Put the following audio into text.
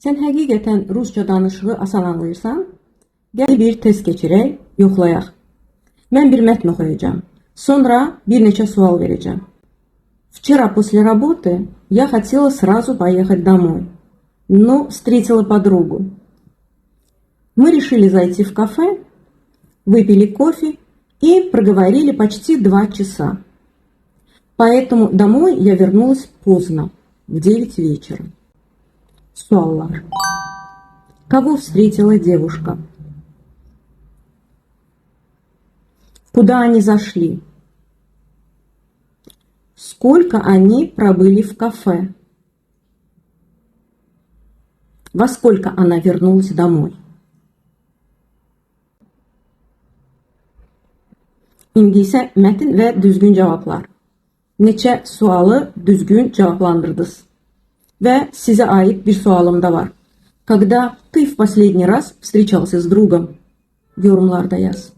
Sən həqiqətən rusca danışığı asan anlayırsan? Gəl bir test keçirək, yoxlayaq. Mən bir mətn oxuyacağım. Sonra bir neçə sual verəcəm. Вчера после работы я хотела сразу поехать домой, но встретила подругу. Мы решили зайти в кафе, выпили кофе и проговорили почти 2 часа. Поэтому домой я вернулась поздно, в 9 вечера. Суаллар. Кого встретила девушка? Куда они зашли? Сколько они пробыли в кафе? Во сколько она вернулась домой? İndi isə mətn və düzgün cavablar. Neçə sualı düzgün cavablandırdınız? Və sizə ait bir sualım da var. Когда ты в последний раз встречался с другом? Yorumlarda yaz.